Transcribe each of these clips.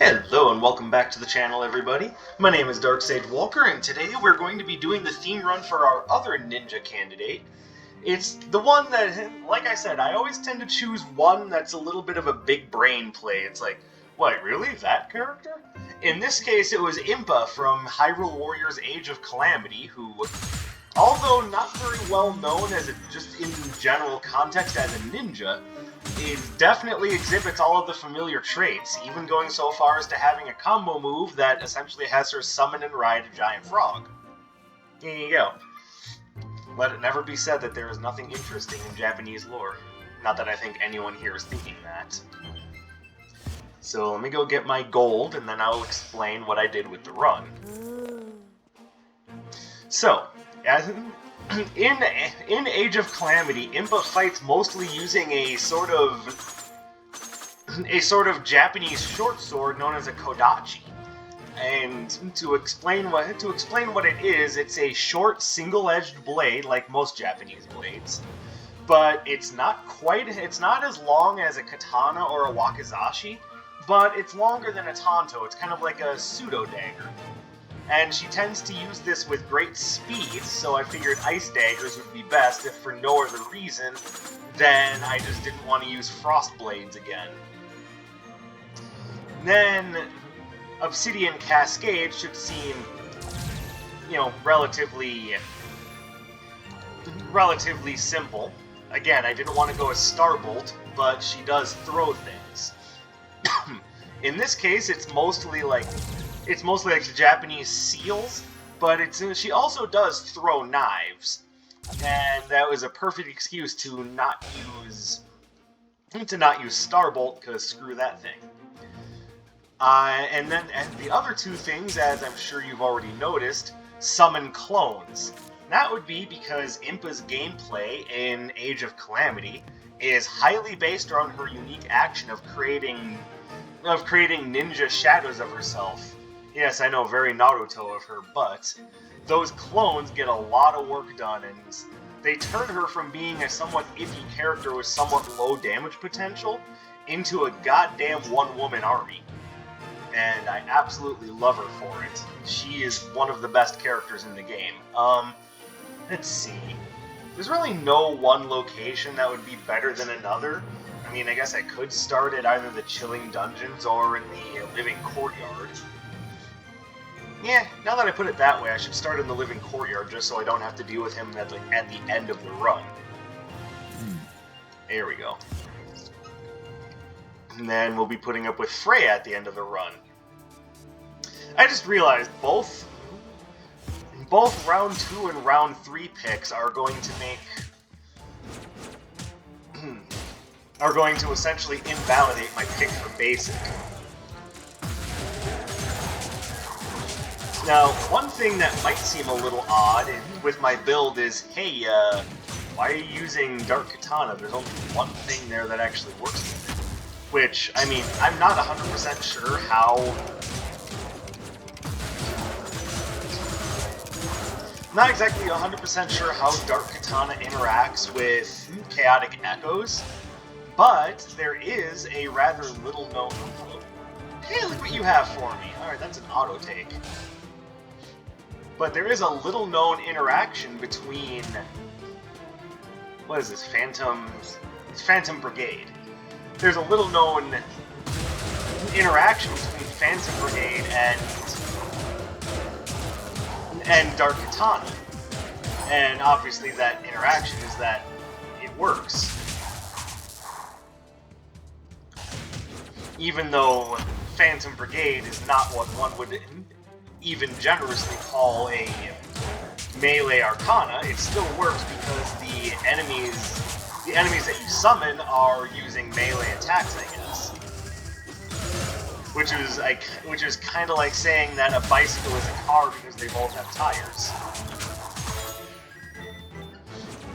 Hello and welcome back to the channel, everybody. My name is Darksage Walker, and today we're going to be doing the theme run for our other ninja candidate. It's the one that, like I said, I always tend to choose one that's a little bit of a big brain play. It's like, what, really? That character? In this case, it was Impa from Hyrule Warriors Age of Calamity, who, although not very well known as just in general context as a ninja, it definitely exhibits all of the familiar traits, even going so far as to having a combo move that essentially has her summon and ride a giant frog. Here you go. Let it never be said that there is nothing interesting in Japanese lore. Not that I think anyone here is thinking that. So let me go get my gold, and then I'll explain what I did with the run. So, in Age of Calamity, Impa fights mostly using a sort of Japanese short sword known as a kodachi. And to explain what it is, it's a short single-edged blade like most Japanese blades, but it's not as long as a katana or a wakizashi, but it's longer than a tanto. It's kind of like a pseudo dagger. And she tends to use this with great speed, so I figured ice daggers would be best, if for no other reason than I just didn't want to use frost blades again. Then, Obsidian Cascade should seem, relatively simple. Again, I didn't want to go as Starbolt, but she does throw things. In this case, it's mostly like the Japanese seals, but she also does throw knives, and that was a perfect excuse to not use Starbolt, because screw that thing. And the other two things, as I'm sure you've already noticed, summon clones. That would be because Impa's gameplay in Age of Calamity is highly based on her unique action of creating ninja shadows of herself. Yes, I know, very Naruto of her, but those clones get a lot of work done, and they turn her from being a somewhat iffy character with somewhat low damage potential into a goddamn one-woman army. And I absolutely love her for it. She is one of the best characters in the game. Let's see. There's really no one location that would be better than another. I mean, I guess I could start at either the Chilling Dungeons or in the Living Courtyard. Yeah, now that I put it that way, I should start in the Living Courtyard just so I don't have to deal with him at the end of the run. There we go. And then we'll be putting up with Freya at the end of the run. I just realized both round 2 and round 3 picks are going to essentially invalidate my pick for basic. Now, one thing that might seem a little odd with my build is, hey, why are you using Dark Katana? There's only one thing there that actually works with it. Which, I mean, I'm not 100% sure how... Not exactly 100% sure how Dark Katana interacts with Chaotic Echoes, but there is a rather little known... Hey, look what you have for me! Alright, that's an auto take. But there is a little known interaction between... What is this? It's Phantom Brigade. There's a little known interaction between Phantom Brigade and Dark Katana. And obviously that interaction is that it works. Even though Phantom Brigade is not what one would even generously call a melee arcana, it still works because the enemies that you summon are using melee attacks, I guess. Which is kind of like saying that a bicycle is a car because they both have tires.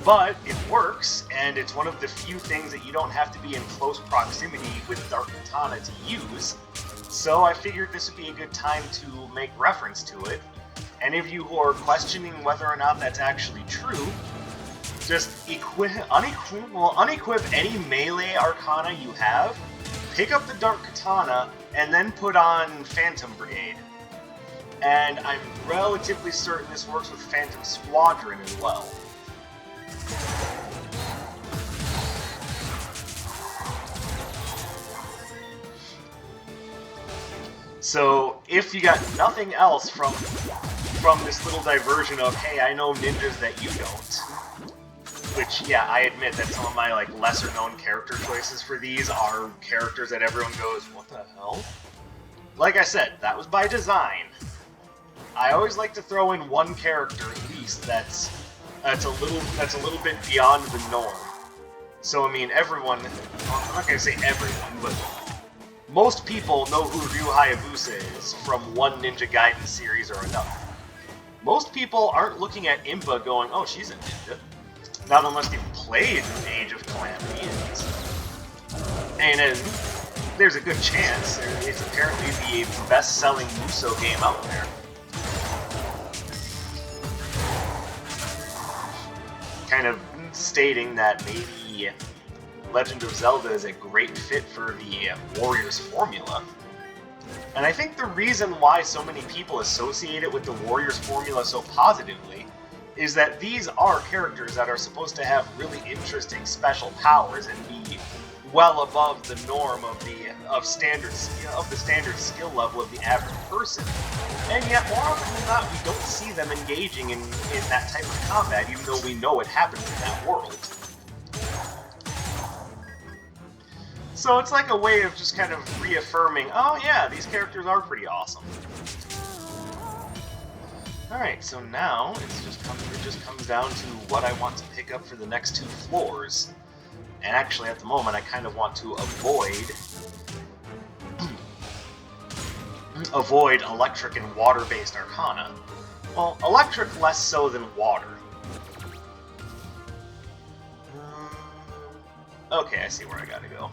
But it works, and it's one of the few things that you don't have to be in close proximity with Dark Katana to use. So I figured this would be a good time to make reference to it. Any of you who are questioning whether or not that's actually true, just unequip any melee arcana you have, pick up the Dark Katana, and then put on Phantom Brigade. And I'm relatively certain this works with Phantom Squadron as well. So, if you got nothing else from this little diversion of, hey, I know ninjas that you don't, which, yeah, I admit that some of my, like, lesser-known character choices for these are characters that everyone goes, what the hell? Like I said, that was by design. I always like to throw in one character, at least, that's a little bit beyond the norm. So, I mean, everyone, well, I'm not going to say everyone, but most people know who Ryu Hayabusa is from one Ninja Gaiden series or another. Most people aren't looking at Impa going, oh, she's a ninja. Not unless they've played Age of Calamity. And there's a good chance. It's apparently the best-selling Muso game out there. Kind of stating that maybe Legend of Zelda is a great fit for the Warriors formula. And I think the reason why so many people associate it with the Warriors formula so positively is that these are characters that are supposed to have really interesting special powers and be well above the norm of the standard skill level of the average person. And yet, more often than not, we don't see them engaging in that type of combat, even though we know it happens in that world. So it's like a way of just kind of reaffirming, oh yeah, these characters are pretty awesome. Alright, so now it just comes down to what I want to pick up for the next 2 floors. And actually, at the moment, I kind of want to avoid electric and water-based arcana. Well, electric less so than water. Okay, I see where I gotta go.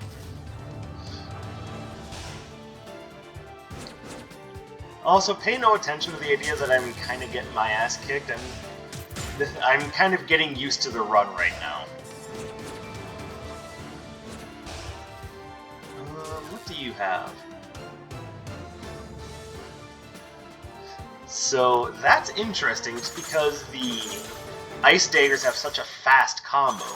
Also, pay no attention to the idea that I'm kind of getting my ass kicked. I'm kind of getting used to the run right now. What do you have? So, that's interesting just because the Ice Daggers have such a fast combo.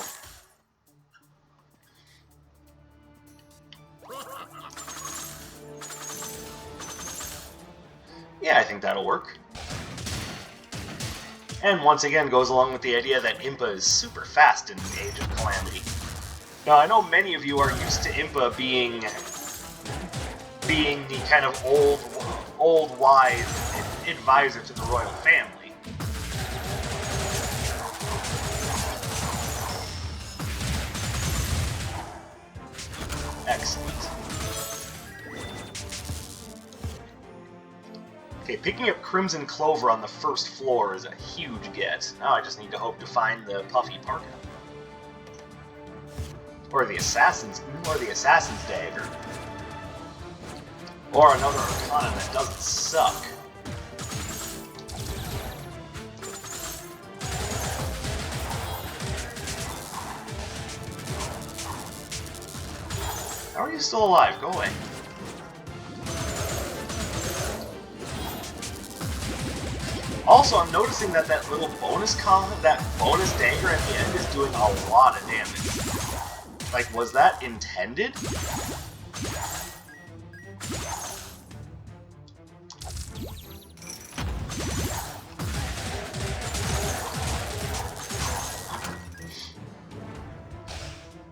Yeah, I think that'll work. And once again goes along with the idea that Impa is super fast in Age of Calamity. Now, I know many of you are used to Impa being the kind of old wise advisor to the royal family. Excellent. Okay, picking up Crimson Clover on the first floor is a huge get. Now I just need to hope to find the Puffy Parka. Or the Assassin's Dagger. Or another Arcana that doesn't suck. How are you still alive? Go away. Also, I'm noticing that that little bonus dagger at the end is doing a lot of damage. Like, was that intended?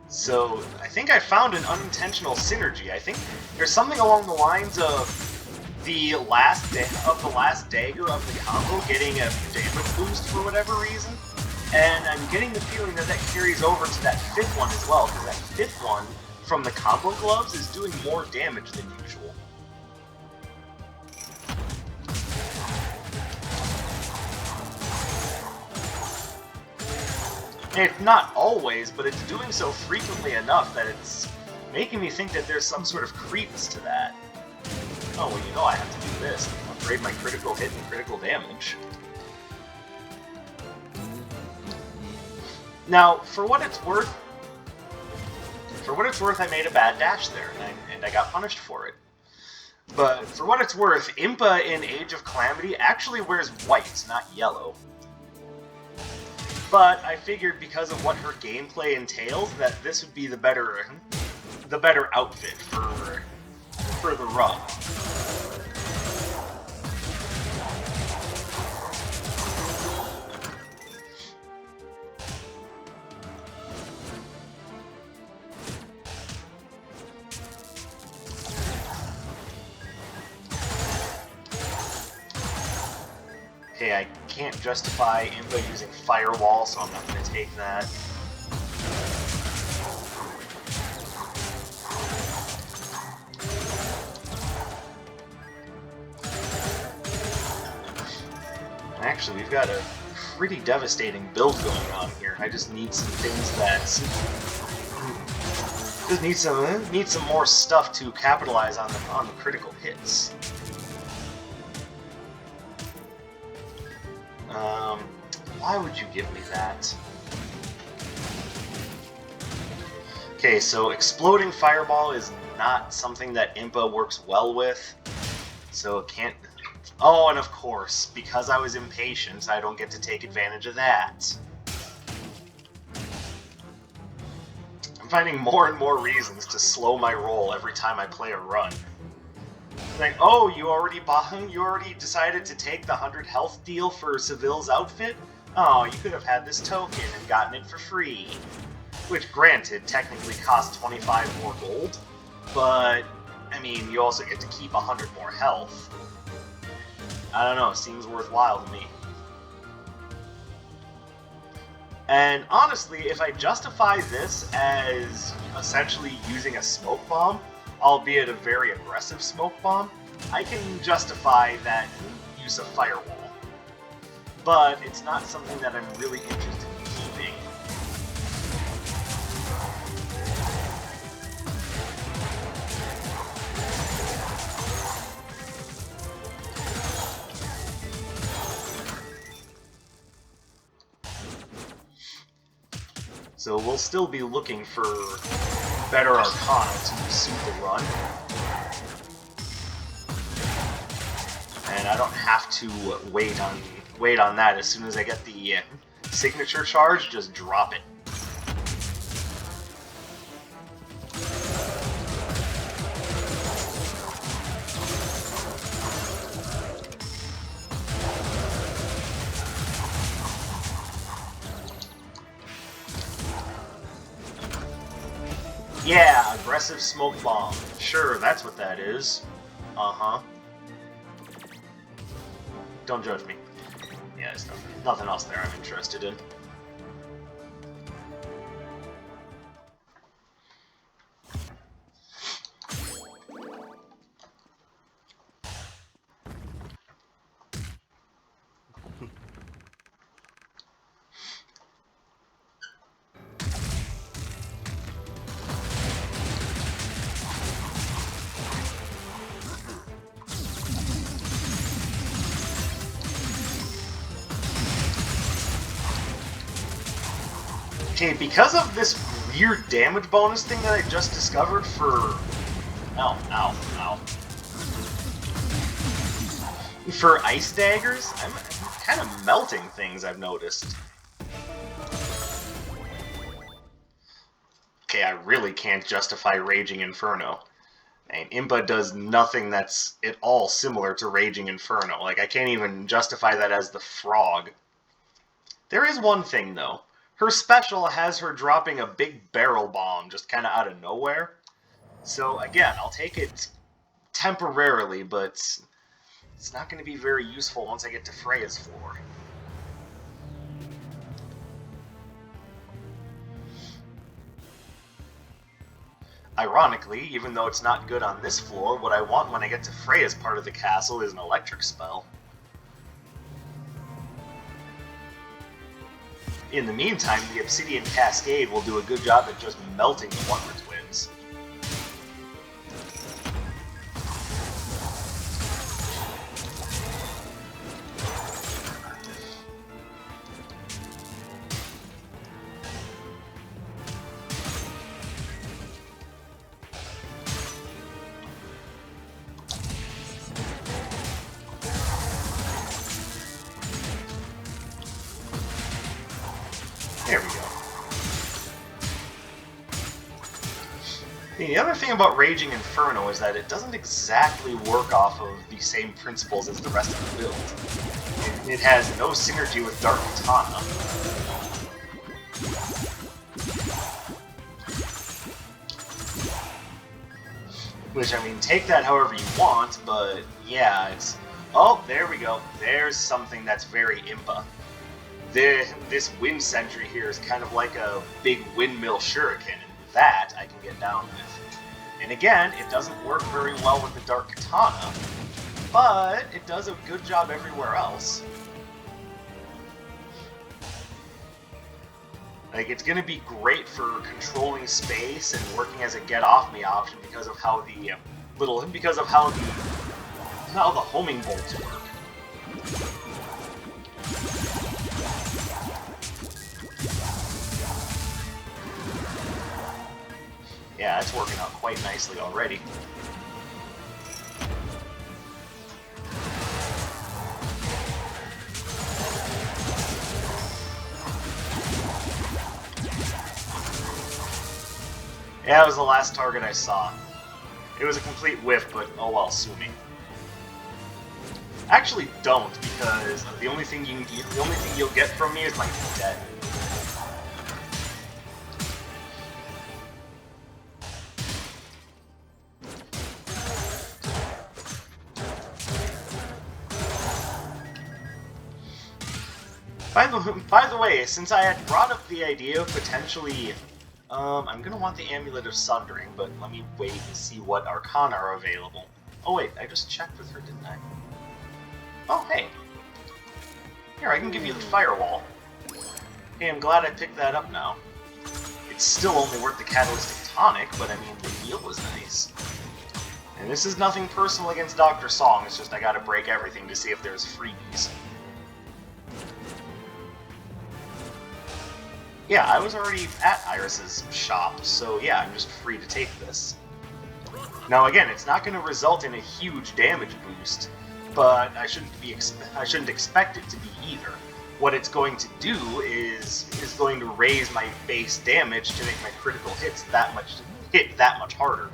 So, I think I found an unintentional synergy. I think there's something along the lines of the last dagger of the combo getting a damage boost for whatever reason, and I'm getting the feeling that that carries over to that 5th one as well, because that 5th one from the combo gloves is doing more damage than usual. It's not always, but it's doing so frequently enough that it's making me think that there's some sort of credence to that. Oh, well, you know I have to do this. Upgrade my critical hit and critical damage. Now, for what it's worth, I made a bad dash there, and I got punished for it. But for what it's worth, Impa in Age of Calamity actually wears white, not yellow. But I figured because of what her gameplay entails, that this would be the better outfit for the run. Okay, I can't justify Impa using Firewall, so I'm not going to take that. Actually, we've got a pretty devastating build going on here. I just need some things that... Just need some more stuff to capitalize on the critical hits. Why would you give me that? Okay, so Exploding Fireball is not something that Impa works well with, so it can't... Oh, and of course, because I was impatient, I don't get to take advantage of that. I'm finding more and more reasons to slow my roll every time I play a run. Like, oh, you already decided to take the 100 health deal for Seville's outfit? Oh, you could have had this token and gotten it for free. Which, granted, technically costs 25 more gold, but, I mean, you also get to keep 100 more health. I don't know, seems worthwhile to me. And honestly, if I justify this as essentially using a smoke bomb, albeit a very aggressive smoke bomb, I can justify that use of Firewall. But it's not something that I'm really interested in keeping. So we'll still be looking for better Arcana to suit the run. And I don't have to wait on that. As soon as I get the signature charge, just drop it. Yeah, aggressive smoke bomb. Sure, that's what that is. Uh-huh. Don't judge me. Yeah, there's nothing else there I'm interested in. Okay, because of this weird damage bonus thing that I just discovered for... Ow. For ice daggers, I'm kind of melting things, I've noticed. Okay, I really can't justify Raging Inferno. And Impa does nothing that's at all similar to Raging Inferno. Like, I can't even justify that as the frog. There is one thing, though. Her special has her dropping a big barrel bomb just kind of out of nowhere. So, again, I'll take it temporarily, but it's not going to be very useful once I get to Freya's floor. Ironically, even though it's not good on this floor, what I want when I get to Freya's part of the castle is an electric spell. In the meantime, the Obsidian Cascade will do a good job at just melting the Wonder Twins. The other thing about Raging Inferno is that it doesn't exactly work off of the same principles as the rest of the build. It has no synergy with Dark Katana. Which, I mean, take that however you want, but yeah, it's... Oh, there we go. There's something that's very Impa. This wind sentry here is kind of like a big windmill shuriken, and that I can get down with. And again, it doesn't work very well with the Dark Katana, but it does a good job everywhere else. Like, it's going to be great for controlling space and working as a get-off-me option because of how the how the homing bolts work. Yeah, it's working out quite nicely already. Yeah, it was the last target I saw. It was a complete whiff, but oh well, sue me. Actually, don't, because the only thing you'll get from me is my dead. By the way, since I had brought up the idea of potentially, I'm gonna want the Amulet of Sundering, but let me wait and see what Arcana are available. Oh wait, I just checked with her, didn't I? Oh, hey. Here, I can give you the Firewall. Hey, I'm glad I picked that up now. It's still only worth the Catalytic Tonic, but I mean, the deal was nice. And this is nothing personal against Dr. Song, it's just I gotta break everything to see if there's freebies. Yeah, I was already at Iris's shop, so yeah, I'm just free to take this. Now again, it's not going to result in a huge damage boost, but I shouldn't expect it to be either. What it's going to do is going to raise my base damage to make my critical hits that much harder.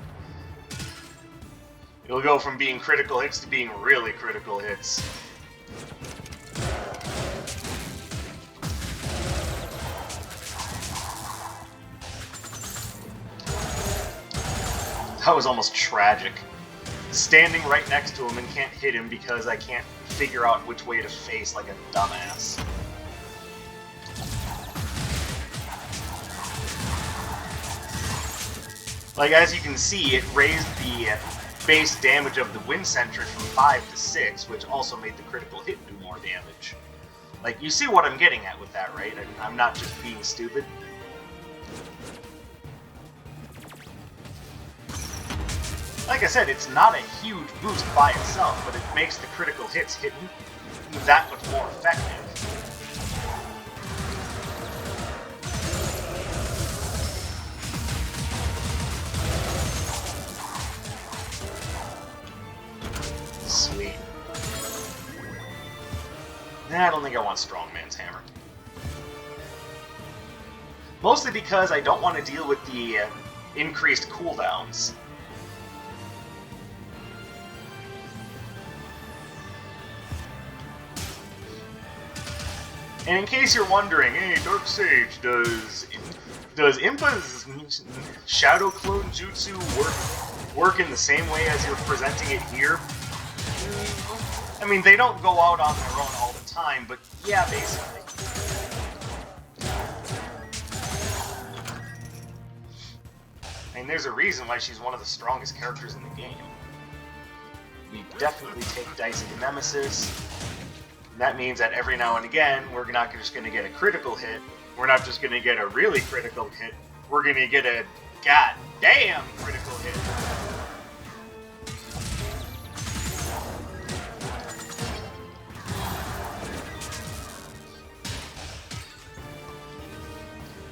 It'll go from being critical hits to being really critical hits. That was almost tragic. Standing right next to him and can't hit him because I can't figure out which way to face like a dumbass. Like, as you can see, it raised the base damage of the Wind Sentry from 5 to 6, which also made the critical hit do more damage. Like, you see what I'm getting at with that, right? I'm not just being stupid. Like I said, it's not a huge boost by itself, but it makes the critical hits hitting that much more effective. Sweet. Nah, I don't think I want Strongman's Hammer. Mostly because I don't want to deal with the increased cooldowns. And in case you're wondering, hey, Dark Sage, does Impa's Shadow Clone Jutsu work in the same way as you're presenting it here? I mean, they don't go out on their own all the time, but yeah, basically. I mean, there's a reason why she's one of the strongest characters in the game. We definitely take dice into Nemesis. That means that every now and again, we're not just going to get a critical hit. We're not just going to get a really critical hit. We're going to get a goddamn critical hit.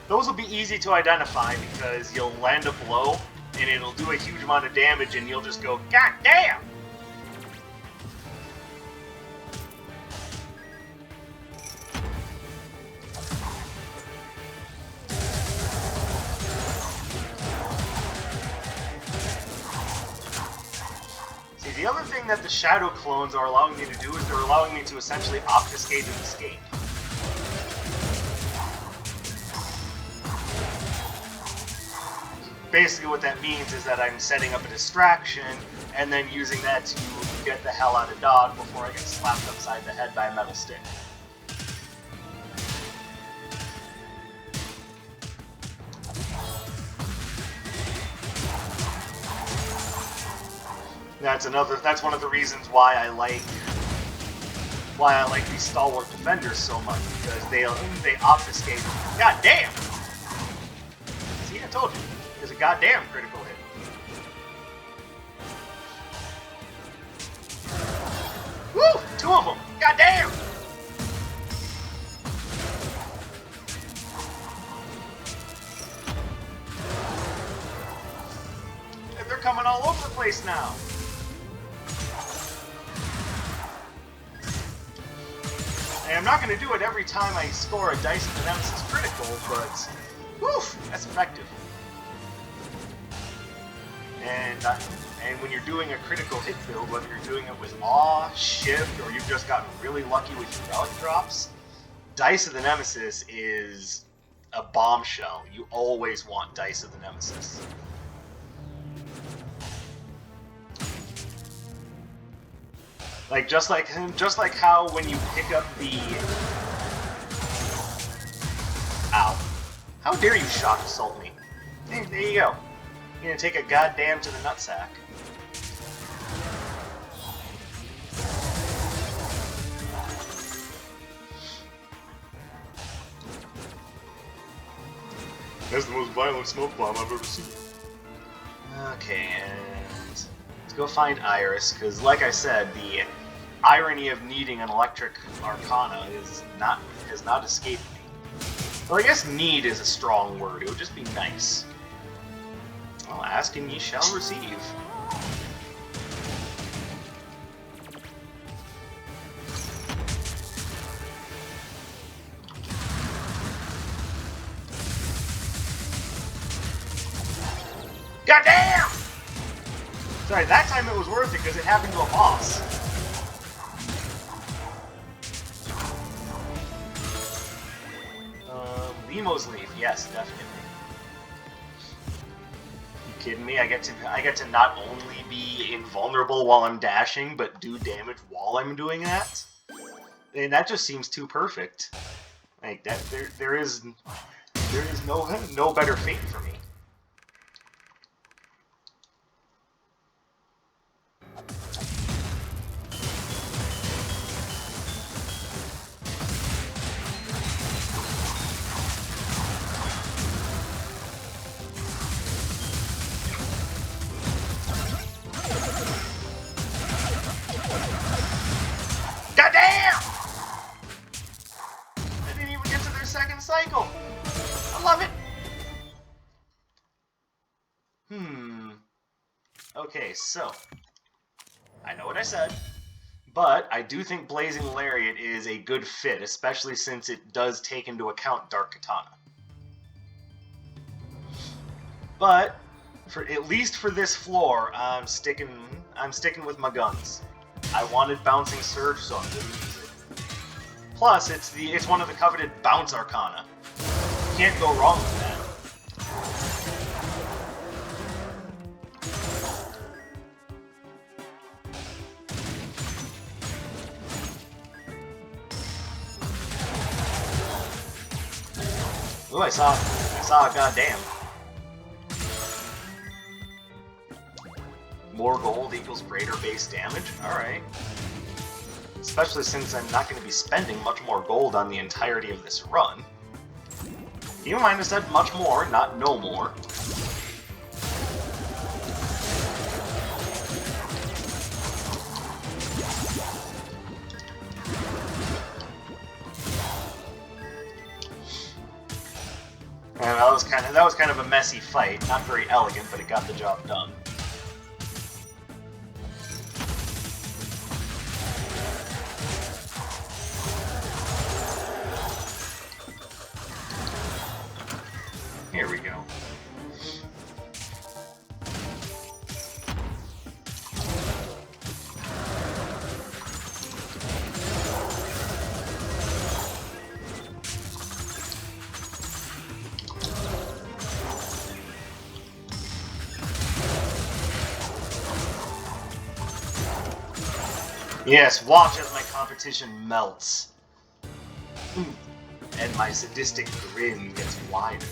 Those will be easy to identify because you'll land a blow and it'll do a huge amount of damage and you'll just go, God damn! The other thing that the shadow clones are allowing me to do is they're allowing me to essentially obfuscate and escape. Basically what that means is that I'm setting up a distraction and then using that to get the hell out of Dog before I get slapped upside the head by a metal stick. That's one of the reasons why I like these stalwart defenders so much, because they obfuscate. God damn! See, I told you. It's a goddamn critical hit. Woo! 2 of them! Goddamn! And they're coming all over the place now. And I'm not going to do it every time I score a Dice of the Nemesis critical, but woof, that's effective. And when you're doing a critical hit build, whether you're doing it with Awe, Shift, or you've just gotten really lucky with your relic drops, Dice of the Nemesis is a bombshell. You always want Dice of the Nemesis. Just like how when you pick up the... Ow. How dare you shock assault me? Hey, there you go. You're gonna take a goddamn to the nutsack. That's the most violent smoke bomb I've ever seen. Okay, and let's go find Iris, because like I said, the irony of needing an electric arcana has not escaped me. Well, I guess need is a strong word. It would just be nice. Well, ask and ye shall receive. Goddamn! Sorry, that time it was worth it because it happened to a boss. Nemo's Leaf, yes, definitely. You kidding me? I get to not only be invulnerable while I'm dashing, but do damage while I'm doing that? And that just seems too perfect. Like that, there is no better fate for me. Cycle. I love it. Okay, so I know what I said, but I do think Blazing Lariat is a good fit, especially since it does take into account Dark Katana. But at least for this floor, I'm sticking with my guns. I wanted Bouncing Surge, so I'm going to use it. Plus, it's one of the coveted bounce arcana. You can't go wrong with that. Ooh, I saw a goddamn. More gold equals greater base damage? Alright. Especially since I'm not going to be spending much more gold on the entirety of this run. Keep in mind I said much more, not no more. And that was kind of a messy fight, not very elegant, but it got the job done. Here we go. Yes, watch as my competition melts. And my sadistic grin gets wider.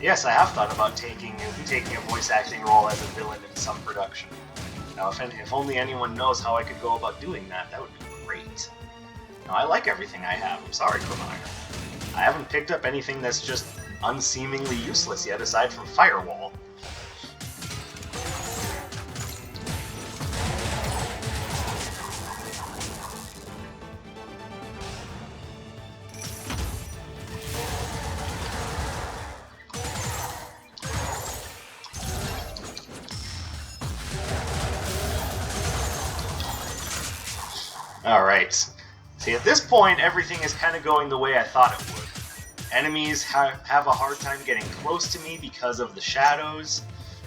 Yes, I have thought about taking a voice acting role as a villain in some production. Now, if only anyone knows how I could go about doing that, that would be great. Now, I like everything I have. I'm sorry, Cremire. I haven't picked up anything that's just unseemingly useless yet, aside from Firewall. Alright. See, at this point, everything is kind of going the way I thought it would. Enemies have a hard time getting close to me because of the shadows,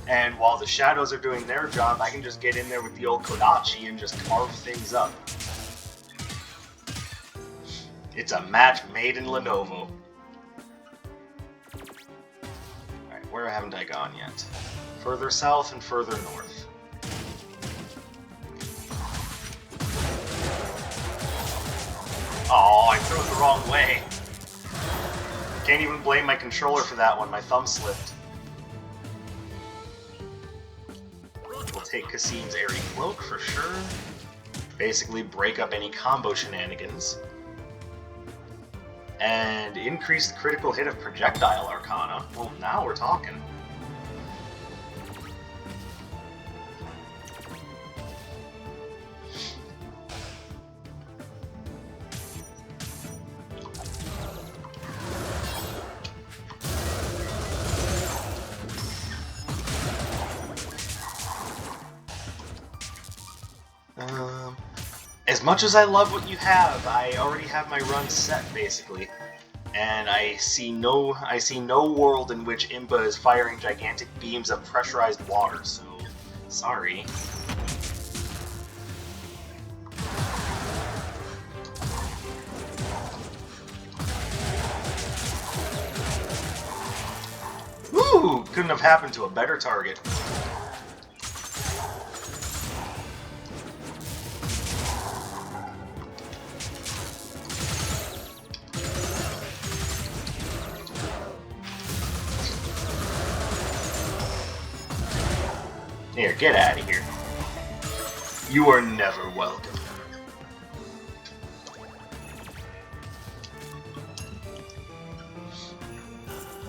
and while the shadows are doing their job, I can just get in there with the old Kodachi and just carve things up. It's a match made in Lenovo. Alright, where haven't I gone yet? Further south and further north. Oh, I threw it the wrong way. Can't even blame my controller for that one. My thumb slipped. We'll take Cassine's Airy Cloak for sure. Basically break up any combo shenanigans. And increase the critical hit of Projectile Arcana. Well, now we're talking. As much as I love what you have, I already have my run set, basically. And I see no world in which Impa is firing gigantic beams of pressurized water, so sorry. Ooh, couldn't have happened to a better target. Here, get out of here. You are never welcome.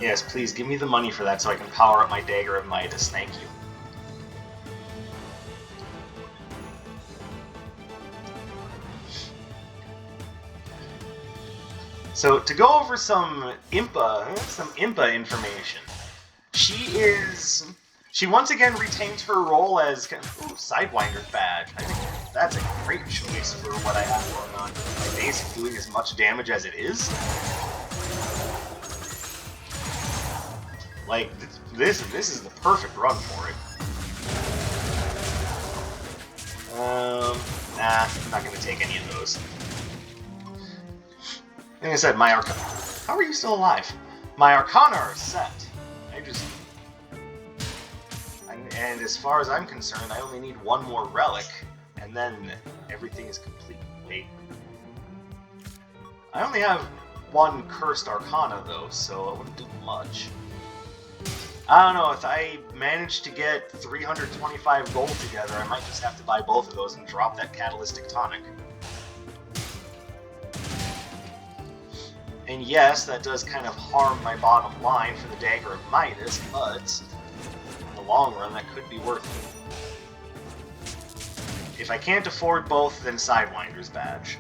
Yes, please, give me the money for that so I can power up my Dagger of Midas, thank you. So, to go over some Impa information. She once again retains her role as Sidewinder's badge. I think that's a great choice for what I have going on. My base is doing as much damage as it is. Like, this is the perfect run for it. Nah, I'm not gonna take any of those. Like I said, my Arcana... How are you still alive? My Arcana are set. And as far as I'm concerned, I only need one more relic, and then everything is complete. Wait. I only have one Cursed Arcana, though, so it wouldn't do much. I don't know, if I manage to get 325 gold together, I might just have to buy both of those and drop that Catalytic Tonic. And yes, that does kind of harm my bottom line for the Dagger of Midas, but in the long run, that could be worth it. If I can't afford both, then Sidewinder's badge.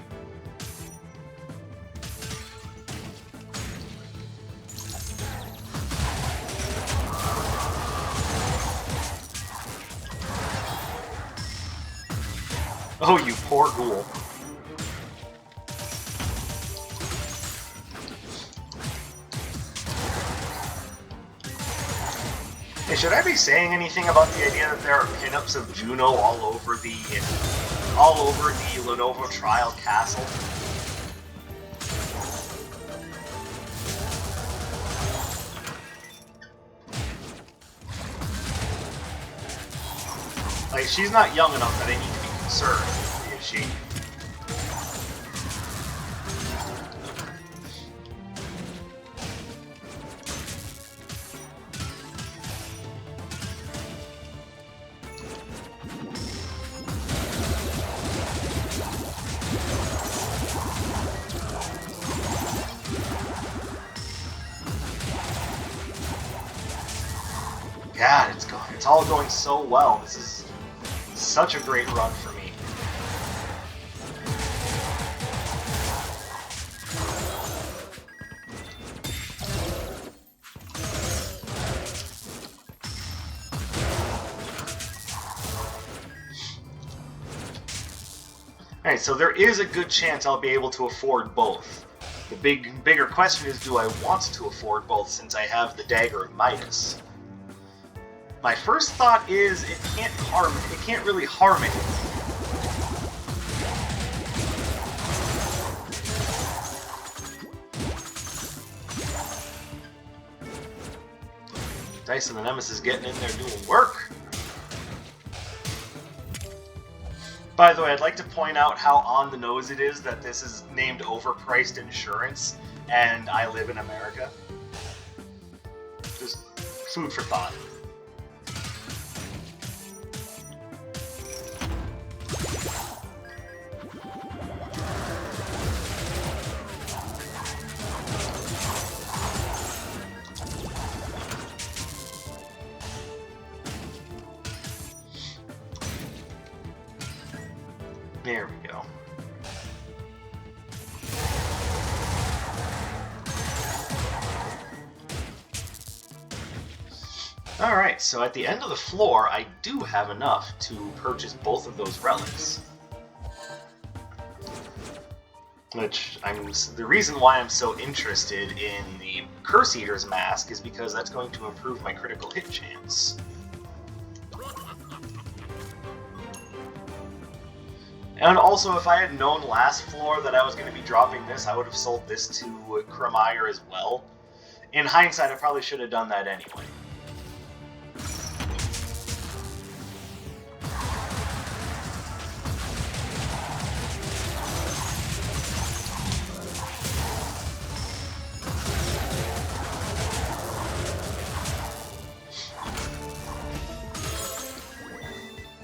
Oh, you poor ghoul. Hey, should I be saying anything about the idea that there are pinups of Juno all over the Lenovo Trial Castle? Like, she's not young enough that I need to be concerned, is she? God, it's all going so well. This is such a great run for me. Alright, so there is a good chance I'll be able to afford both. The bigger question is, do I want to afford both since I have the Dagger of Midas? My first thought is it can't really harm it. Dice of the Nemesis getting in there doing work. By the way, I'd like to point out how on the nose it is that this is named overpriced insurance, and I live in America. Just food for thought. There we go. Alright, so at the end of the floor, I do have enough to purchase both of those relics. Which, the reason why I'm so interested in the Curse Eater's Mask is because that's going to improve my critical hit chance. And also, if I had known last floor that I was going to be dropping this, I would have sold this to Kremire as well. In hindsight, I probably should have done that anyway.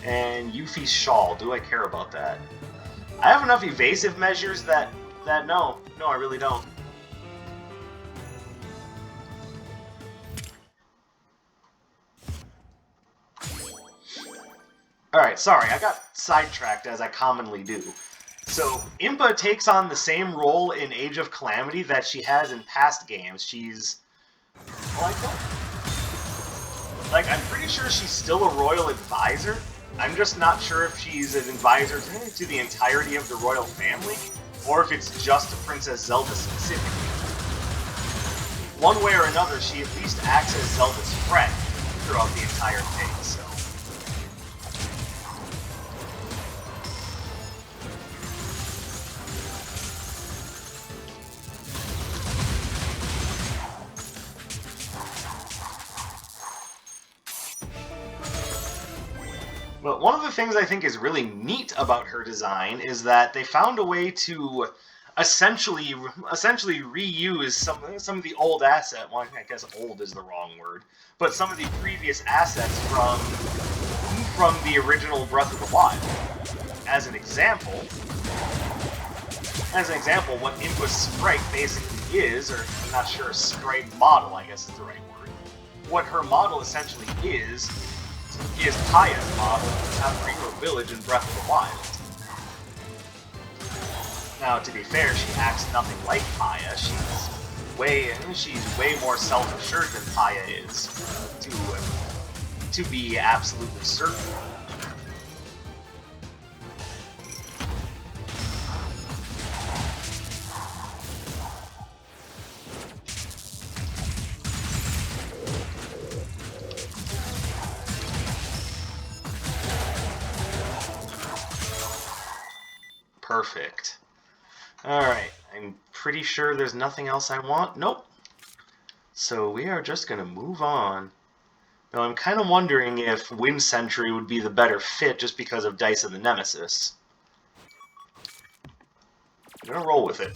And Yuffie's Shawl, do I care about that? I have enough evasive measures that no, I really don't. Alright, sorry, I got sidetracked as I commonly do. So, Impa takes on the same role in Age of Calamity that she has in past games. She's... Like, I'm pretty sure she's still a royal advisor. I'm just not sure if she's an advisor to the entirety of the royal family, or if it's just to Princess Zelda specifically. One way or another, she at least acts as Zelda's friend throughout the entire thing, so... But one of the things I think is really neat about her design is that they found a way to essentially reuse some of the old asset. Well, I guess "old" is the wrong word, but some of the previous assets from the original Breath of the Wild. As an example, what Impa's sprite basically is, or I'm not sure, sprite model, I guess is the right word. What her model essentially is Paya's model in Tamariko Village in Breath of the Wild. Now, to be fair, she acts nothing like Paya. She's way more self-assured than Paya is, to be absolutely certain. Perfect. Alright, I'm pretty sure there's nothing else I want. Nope. So we are just going to move on Though I'm kind of wondering if Wind Sentry would be the better fit just because of Dice of the Nemesis. I'm gonna roll with it.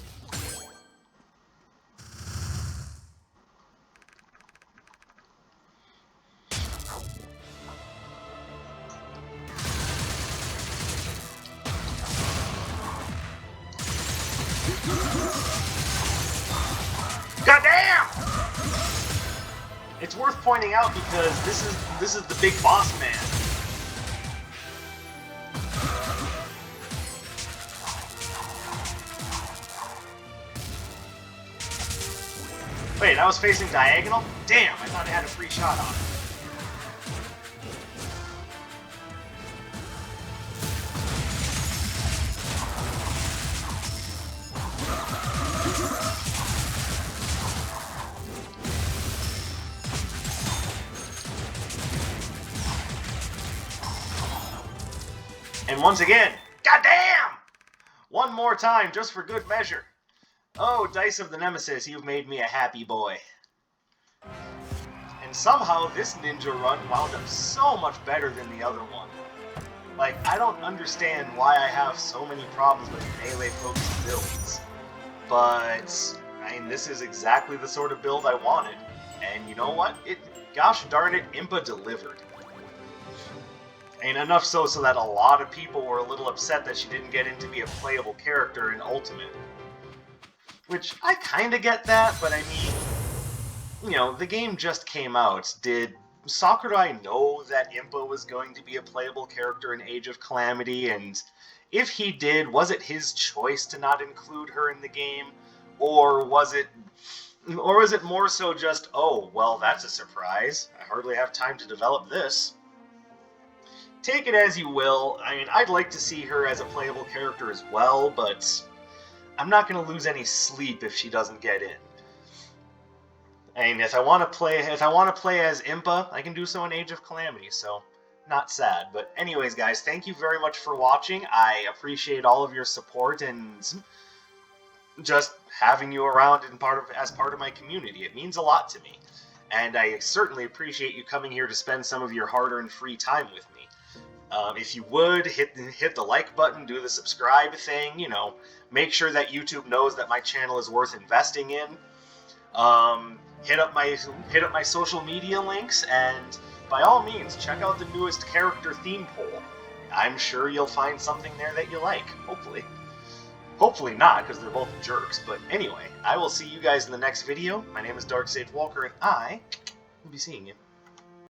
Goddamn! It's worth pointing out because this is the big boss man. Wait, I was facing diagonal? Damn, I thought I had a free shot on it. And once again, goddamn! One more time, just for good measure. Oh, Dice of the Nemesis, you've made me a happy boy. And somehow this ninja run wound up so much better than the other one. Like, I don't understand why I have so many problems with melee-focused builds. But, I mean, this is exactly the sort of build I wanted. And you know what? Gosh darn it, Impa delivered. And enough so that a lot of people were a little upset that she didn't get in to be a playable character in Ultimate. Which, I kinda get that, but I mean, you know, the game just came out. Did Sakurai know that Impa was going to be a playable character in Age of Calamity? And if he did, was it his choice to not include her in the game? Or was it more so just, oh, well, that's a surprise. I hardly have time to develop this. Take it as you will. I mean, I'd like to see her as a playable character as well, but I'm not going to lose any sleep if she doesn't get in. And if I want to play as Impa, I can do so in Age of Calamity, so not sad. But anyways, guys, thank you very much for watching. I appreciate all of your support and just having you around and as part of my community. It means a lot to me. And I certainly appreciate you coming here to spend some of your hard-earned free time with me. If you would, hit the like button, do the subscribe thing, you know, make sure that YouTube knows that my channel is worth investing in. Hit up my social media links, and by all means, check out the newest character theme poll. I'm sure you'll find something there that you like, hopefully. Hopefully not, because they're both jerks, but anyway, I will see you guys in the next video. My name is Dark Sage Walker, and I will be seeing you.